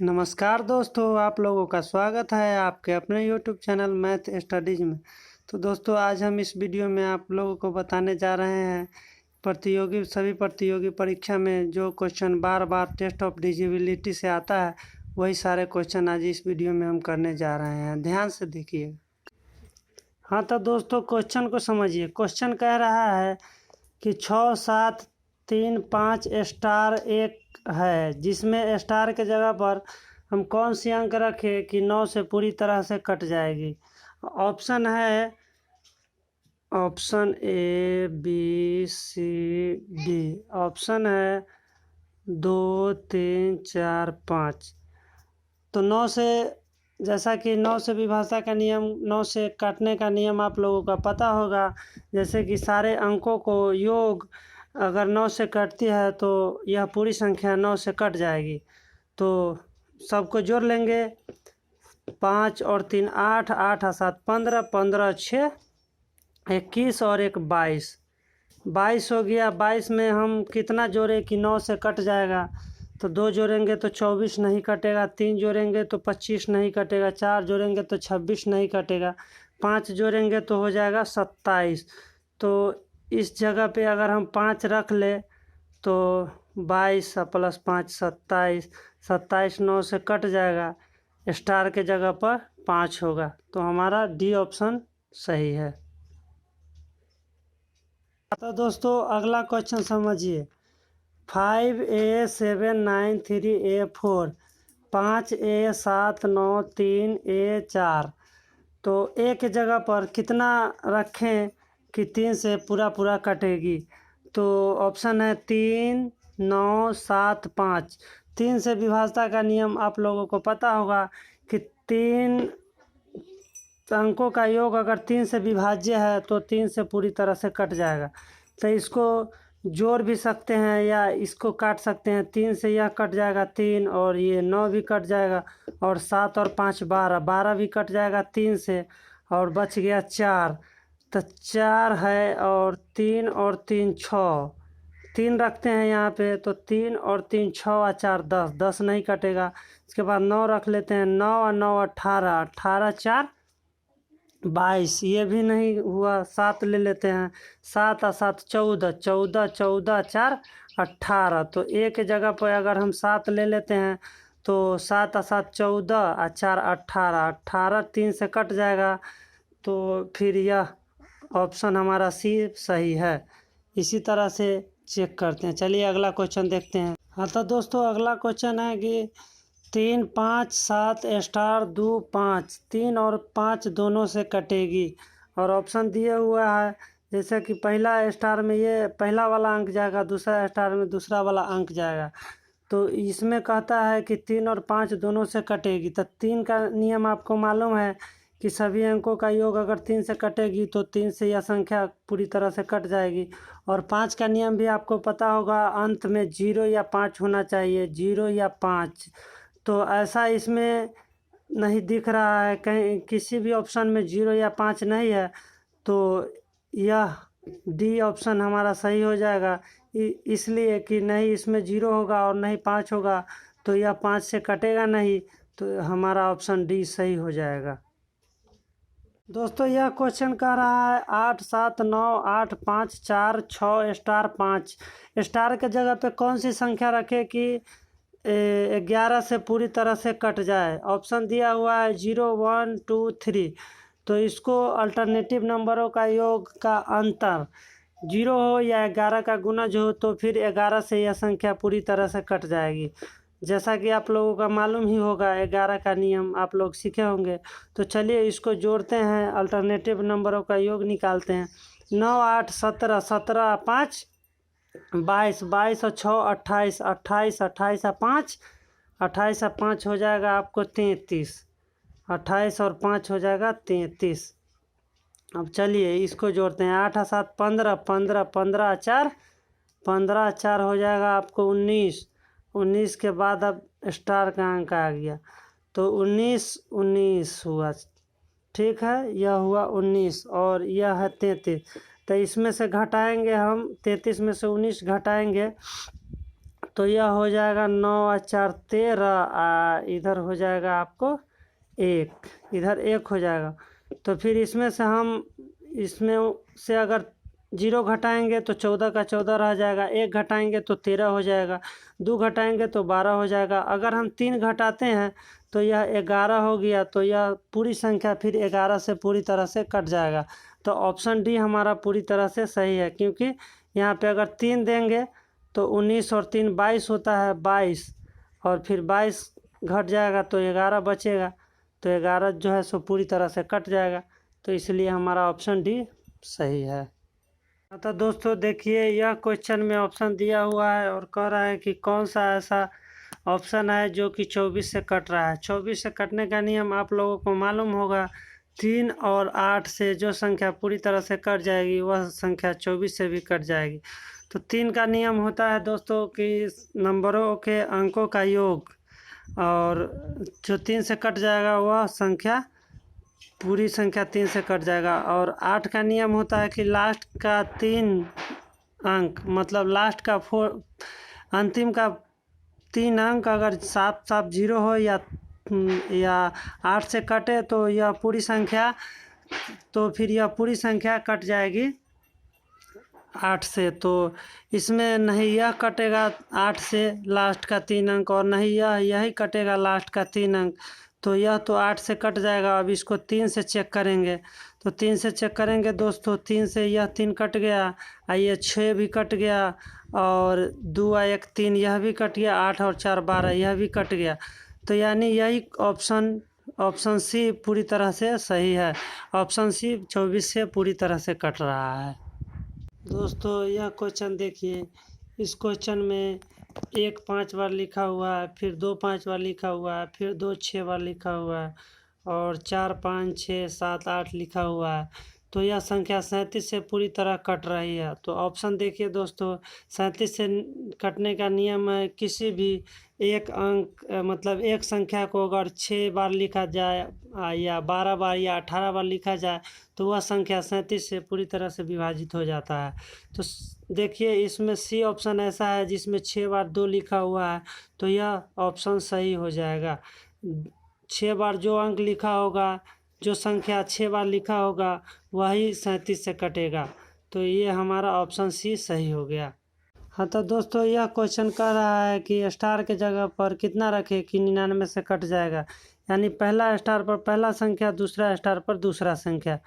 नमस्कार दोस्तों, आप लोगों का स्वागत है आपके अपने यूट्यूब चैनल मैथ स्टडीज़ में। तो दोस्तों, आज हम इस वीडियो में आप लोगों को बताने जा रहे हैं सभी प्रतियोगी परीक्षा में जो क्वेश्चन बार बार टेस्ट ऑफ डिजिबिलिटी से आता है, वही सारे क्वेश्चन आज इस वीडियो में हम करने जा रहे हैं। ध्यान से देखिए। हाँ तो दोस्तों, क्वेश्चन को समझिए। क्वेश्चन कह रहा है कि 6, 7, 3, 5 स्टार एक है, जिसमें स्टार के जगह पर हम कौन सी अंक रखें कि 9 से पूरी तरह से कट जाएगी। ऑप्शन है option A, B, C, D. Option है 2, 3, 4, 5। तो 9 से, जैसा कि 9 से विभाज्यता का नियम, 9 से काटने का नियम आप लोगों का पता होगा। जैसे कि सारे अंकों को योग अगर 9 से कटती है तो यह पूरी संख्या 9 से कट जाएगी। तो सबको जोड़ लेंगे। 5 और 3 8, 8 और 7 15, 15 6 21 और 1 22। 22 हो गया। 22 में हम कितना जोड़े कि 9 से कट जाएगा। तो 2 जोड़ेंगे तो 24 नहीं कटेगा, 3 जोड़ेंगे तो 25 नहीं कटेगा, 4 जोड़ेंगे तो 26 नहीं कटेगा, 5 जोड़ेंगे तो हो जाएगा 27। तो इस जगह पे अगर हम 5 रख ले तो 22 प्लस 5 27। 27 9 से कट जाएगा, स्टार के जगह पर 5 होगा। तो हमारा डी ऑप्शन सही है। तो दोस्तों, अगला क्वेश्चन समझिए। 5A 7 9 3A 4, 5A 7 9 3A 4। तो ए के जगह पर कितना रखें कि 3 से पूरा कटेगी। तो ऑप्शन है 3 9 7 5। 3 से विभाज्यता का नियम आप लोगों को पता होगा कि 3 अंकों का योग अगर 3 से विभाज्य है तो 3 से पूरी तरह से कट जाएगा। तो इसको जोड़ भी सकते हैं या इसको काट सकते हैं। 3 से यह कट जाएगा 3, और ये 9 भी कट जाएगा, और 7 और 5 12, 12 भी कट जाएगा 3 से, और बच गया 4। तो 4 है, और 3 और 3 6। 3 रखते हैं यहाँ पे, तो 3 और 3 6 और 4 10, 10 नहीं कटेगा। इसके बाद 9 रख लेते हैं। 9 और 9 18, 18 4 22, ये भी नहीं हुआ। 7 ले लेते हैं। 7 और 7 14, 14 14 4 18। तो ए के जगह पर अगर हम 7 ले लेते हैं तो 7 और 7 14 और 4 18, 18 3 से कट जाएगा। तो फिर यह ऑप्शन हमारा सी सही है। इसी तरह से चेक करते हैं। चलिए अगला क्वेश्चन देखते हैं। हाँ तो दोस्तों, अगला क्वेश्चन है कि 3 5 7 स्टार 2 5, 3 और 5 दोनों से कटेगी। और ऑप्शन दिए हुआ है, जैसे कि पहला स्टार में ये पहला वाला अंक जाएगा, दूसरा स्टार में दूसरा वाला अंक जाएगा। तो इसमें कहता है कि 3 और 5 दोनों से कटेगी। तो 3 का नियम आपको मालूम है कि सभी अंकों का योग अगर 3 से कटेगी तो 3 से यह संख्या पूरी तरह से कट जाएगी। और 5 का नियम भी आपको पता होगा, अंत में 0 या 5 होना चाहिए, 0 या 5। तो ऐसा इसमें नहीं दिख रहा है, कहीं किसी भी ऑप्शन में 0 या 5 नहीं है। तो यह डी ऑप्शन हमारा सही हो जाएगा। इसलिए कि नहीं इसमें 0 होगा और नहीं 5 होगा, तो यह 5 से कटेगा नहीं। तो हमारा ऑप्शन डी सही हो जाएगा। दोस्तों, यह क्वेश्चन कह रहा है 8 7 9 8 5 4 6 स्टार 5। स्टार के जगह पे कौन सी संख्या रखे कि 11 से पूरी तरह से कट जाए। ऑप्शन दिया हुआ है 0 1 2 3। तो इसको अल्टरनेटिव नंबरों का योग का अंतर 0 हो या 11 का गुणज हो, तो फिर 11 से यह संख्या पूरी तरह से कट जाएगी। जैसा कि आप लोगों का मालूम ही होगा, 11 का नियम आप लोग सीखे होंगे। तो चलिए इसको जोड़ते हैं, अल्टरनेटिव नंबरों का योग निकालते हैं। 9 8 17, 17 5 22, 22 और 6 28, 28 28 और 5, 28 और 5 हो जाएगा आपको 33। 28 और 5 हो जाएगा 33। अब चलिए इसको जोड़ते हैं। 8 और 7 15, 15 15 4, 15 4 हो जाएगा आपको 19। 19 के बाद अब स्टार का अंक आ गया, तो 19 19 हुआ। ठीक है, यह हुआ 19 और यह है 33। तो इसमें से घटाएंगे हम, 33 में से 19 घटाएंगे तो यह हो जाएगा 9 और 4 13, इधर हो जाएगा आपको 1, इधर 1 हो जाएगा। तो फिर इसमें से अगर 0 घटाएंगे तो 14 का 14 रह जाएगा, 1 घटाएंगे तो 13 हो जाएगा, 2 घटाएंगे तो 12 हो जाएगा। अगर हम 3 घटाते हैं तो यह 11 हो गया। तो यह पूरी संख्या फिर 11 से पूरी तरह से कट जाएगा। तो ऑप्शन डी हमारा पूरी तरह से सही है, क्योंकि यहाँ पे अगर 3 देंगे तो 19 और 3 22 होता है, 22, और फिर 22 घट जाएगा तो 11 बचेगा। तो 11 जो है सो पूरी तरह से कट जाएगा। तो इसलिए हमारा ऑप्शन डी सही है। तो दोस्तों देखिए, यह क्वेश्चन में ऑप्शन दिया हुआ है और कह रहा है कि कौन सा ऐसा ऑप्शन है जो कि 24 से कट रहा है। 24 से कटने का नियम आप लोगों को मालूम होगा। 3 और 8 से जो संख्या पूरी तरह से कट जाएगी वह संख्या 24 से भी कट जाएगी। तो 3 का नियम होता है दोस्तों कि नंबरों के अंकों का योग, और जो 3 से कट जाएगा वह संख्या पूरी संख्या 3 से कट जाएगा। और 8 का नियम होता है कि लास्ट का 3 अंक, मतलब लास्ट का अंतिम का 3 अंक अगर 770 हो या 8 से कटे तो यह पूरी संख्या, तो फिर यह पूरी संख्या कट जाएगी 8 से। तो इसमें नहीं यह कटेगा 8 से लास्ट का 3 अंक, और नहीं यही कटेगा लास्ट का 3 अंक। तो यह तो 8 से कट जाएगा। अब इसको 3 से चेक करेंगे। तो 3 से चेक करेंगे दोस्तों, 3 से यह 3 कट गया, ये 6 भी कट गया, और 2 और 1 3 यह भी कट गया, 8 और 4 12 यह भी कट गया। तो यानी यही ऑप्शन सी पूरी तरह से सही है। ऑप्शन सी 24 से पूरी तरह से कट रहा है। दोस्तों यह क्वेश्चन देखिए, इस क्वेश्चन में 1 5 बार लिखा हुआ है, फिर 2 5 बार लिखा हुआ है, फिर 2 6 बार लिखा हुआ है, और 4 5 6 7 8 लिखा हुआ है। तो यह संख्या 37 से पूरी तरह कट रही है। तो ऑप्शन देखिए दोस्तों, 37 से कटने का नियम है किसी भी एक अंक, मतलब एक संख्या को अगर 6 बार लिखा जाए या 12 बार या 18 बार लिखा जाए तो वह संख्या 37 से पूरी तरह से विभाजित हो जाता है। तो देखिए इसमें सी ऑप्शन ऐसा है जिसमें 6 बार 2 लिखा हुआ है, तो यह ऑप्शन सही हो जाएगा। 6 बार जो अंक लिखा होगा, जो संख्या 6 बार लिखा होगा वही 37 से कटेगा। तो ये हमारा ऑप्शन सी सही हो गया। हाँ तो दोस्तों यह क्वेश्चन कह रहा है कि स्टार के जगह पर कितना रखें कि 99 से कट जाएगा। यानी पहला स्टार पर पहला संख्या, दूसरा स्टार पर दूसरा संख्या।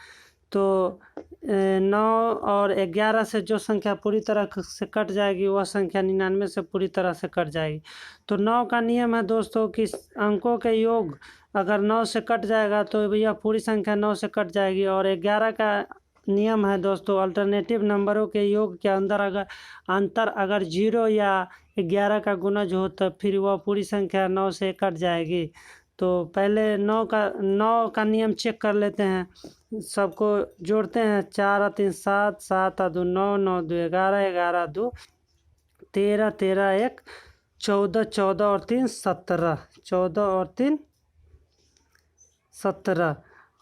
तो 9 और 11 से जो संख्या पूरी तरह से कट जाएगी वह संख्या 99 से पूरी तरह से कट जाएगी। तो 9 का नियम है दोस्तों कि अंकों के योग अगर 9 से कट जाएगा तो यह पूरी संख्या 9 से कट जाएगी। और 11 का नियम है दोस्तों, अल्टरनेटिव नंबरों के योग के अंदर अंतर अगर 0 या 11 का गुणज हो तो फिर वह पूरी संख्या 9 से कट जाएगी। तो पहले 9 का नियम चेक कर लेते हैं, सबको जोड़ते हैं। 4 और 3 7, 7 और 2 9, 9 2 11, 11 2 13, 13 1 14, 14 और 3 17, 14 और 3 17।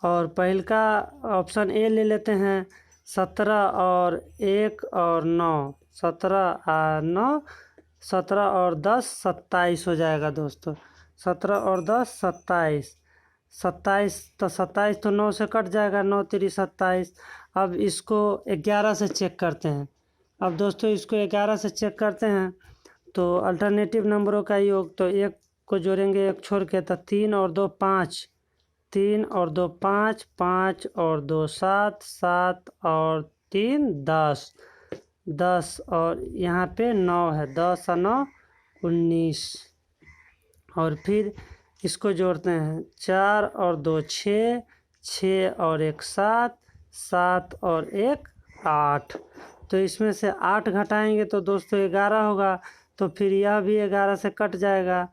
और पहले का ऑप्शन ए ले लेते हैं, 17 और 1 और 9, 17 और 9 17 और 10 27 हो जाएगा दोस्तों। 17 और 10 27, 27 तो 27 तो 9 से कट जाएगा, 9 3 27। अब इसको 11 से चेक करते हैं। अब दोस्तों इसको 11 से चेक करते हैं तो अल्टरनेटिव नंबरों का योग, तो 1 को जोड़ेंगे 1 छोड़ के, तो 3 और 2 5, 3 और 2 5, 5 और 2 7, 7 और 3 10, 10 और यहाँ पे 9 है, 10 और 9 19। और फिर इसको जोड़ते हैं, 4 और 2 6, 6 और 1 7, 7 और 1 8। तो इसमें से 8 घटाएंगे तो दोस्तों 11 होगा। तो फिर यह भी 11 से कट जाएगा।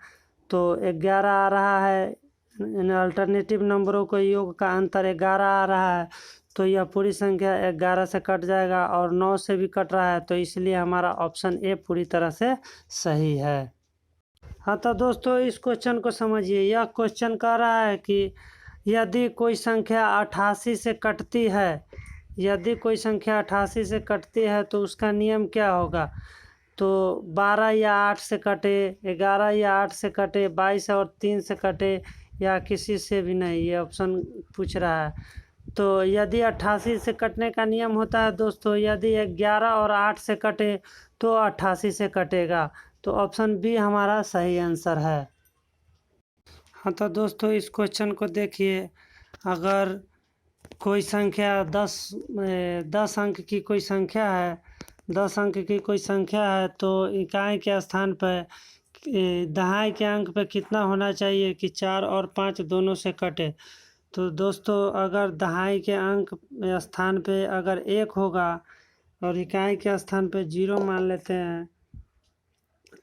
तो 11 आ रहा है, अल्टरनेटिव नंबरों के योग का अंतर 11 आ रहा है। तो यह पूरी संख्या 11 से कट जाएगा और 9 से भी कट रहा है। तो इसलिए हमारा ऑप्शन ए पूरी तरह से सही है। हाँ तो दोस्तों इस क्वेश्चन को समझिए। यह क्वेश्चन कह रहा है कि यदि कोई संख्या 88 से कटती है, यदि कोई संख्या 88 से कटती है तो उसका नियम क्या होगा। तो 12 या 8 से कटे, 11 या 8 से कटे, 22 और 3 से कटे, या किसी से भी नहीं, ये ऑप्शन पूछ रहा है। तो यदि 88 से कटने का नियम होता है दोस्तों, यदि 11 और 8 से कटे तो 88 से कटेगा। तो ऑप्शन बी हमारा सही आंसर है। हाँ तो दोस्तों इस क्वेश्चन को देखिए, अगर कोई संख्या 10 अंक की कोई संख्या है, 10 अंक की कोई संख्या है, तो इकाई के स्थान पर दहाई के अंक पे कितना होना चाहिए कि 4 और 5 दोनों से कटे। तो दोस्तों अगर दहाई के अंक स्थान पे अगर 1 होगा और इकाई के स्थान पे 0 मान लेते हैं,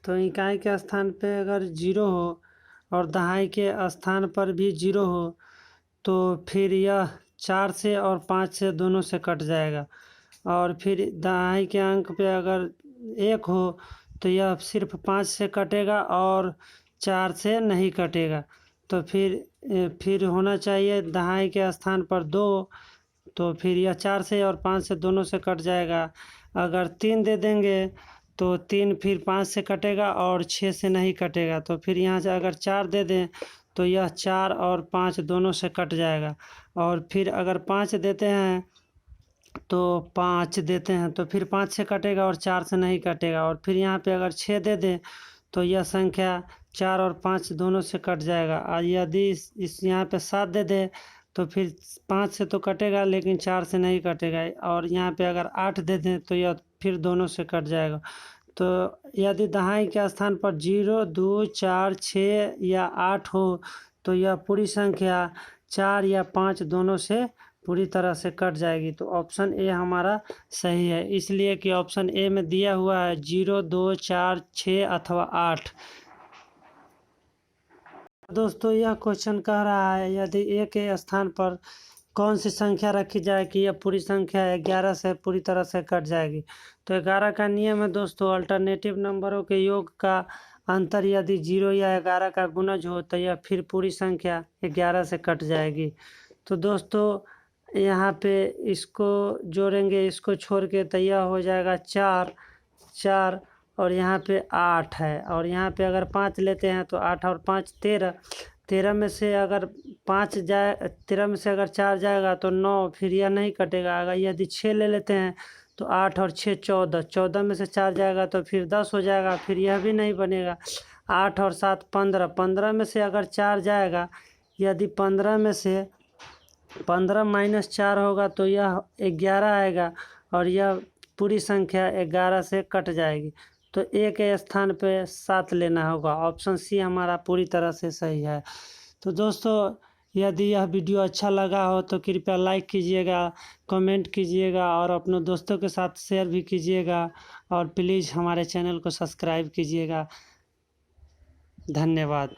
तो इकाई के स्थान पे अगर 0 हो और दहाई के स्थान पर भी 0 हो, तो फिर यह 4 से और 5 से दोनों से कट जाएगा। और फिर दहाई के अंक पे अगर 1 हो तो यह सिर्फ 5 से कटेगा और 4 से नहीं कटेगा। तो फिर होना चाहिए दहाई के स्थान पर 2, तो फिर यह 4 से और 5 से दोनों से कट जाएगा। अगर 3 दे देंगे तो 3 फिर 5 से कटेगा और 6 से नहीं कटेगा। तो फिर यहाँ से अगर 4 दे दें तो यह 4 और 5 दोनों से कट जाएगा। और फिर अगर 5 देते हैं तो 5 देते हैं तो फिर 5 से कटेगा और 4 से नहीं कटेगा। और फिर यहाँ पे अगर 6 दे दें तो यह संख्या 4 और 5 दोनों से कट जाएगा। और यदि इस यहाँ पे 7 दे दें तो फिर 5 से तो कटेगा लेकिन 4 से नहीं कटेगा। और यहाँ पे अगर 8 दे दें तो यह फिर दोनों से कट जाएगा। तो यदि दहाई के स्थान पर 0, 2, 4, 6 या 8 हो तो यह पूरी संख्या 4 या 5 दोनों से पूरी तरह से कट जाएगी। तो ऑप्शन ए हमारा सही है, इसलिए कि ऑप्शन ए में दिया हुआ है 0, 2, 4, 6 अथवा 8। दोस्तों यह क्वेश्चन कह रहा है यदि ए के स्थान पर कौन सी संख्या रखी जाए कि यह पूरी संख्या 11 से पूरी तरह से कट जाएगी। तो 11 का नियम है दोस्तों, अल्टरनेटिव नंबरों के योग का अंतर यदि 0 या 11 का गुणज हो तो यह फिर पूरी संख्या 11 से कट जाएगी। तो दोस्तों यहाँ पे इसको जोड़ेंगे, इसको छोड़ के तो यह हो जाएगा 4 और यहाँ पे 8 है। और यहाँ पे अगर 5 लेते हैं तो 8 और 5 13 में से अगर 5 जाए, 13 में से अगर 4 जाएगा तो 9, फिर यह नहीं कटेगा। अगर यदि 6 ले लेते हैं तो 8 और 6 14, 14 में से 4 जाएगा तो फिर 10 हो जाएगा, फिर यह भी नहीं बनेगा। 8 और 7 15, 15 में से अगर 4 जाएगा, यदि 15 में से 15 माइनस 4 होगा तो यह 11 आएगा और यह पूरी संख्या 11 से कट जाएगी। तो ए के स्थान पे 7 लेना होगा। ऑप्शन सी हमारा पूरी तरह से सही है। तो दोस्तों यदि यह वीडियो अच्छा लगा हो तो कृपया लाइक कीजिएगा, कमेंट कीजिएगा और अपने दोस्तों के साथ शेयर भी कीजिएगा। और प्लीज़ हमारे चैनल को सब्सक्राइब कीजिएगा। धन्यवाद।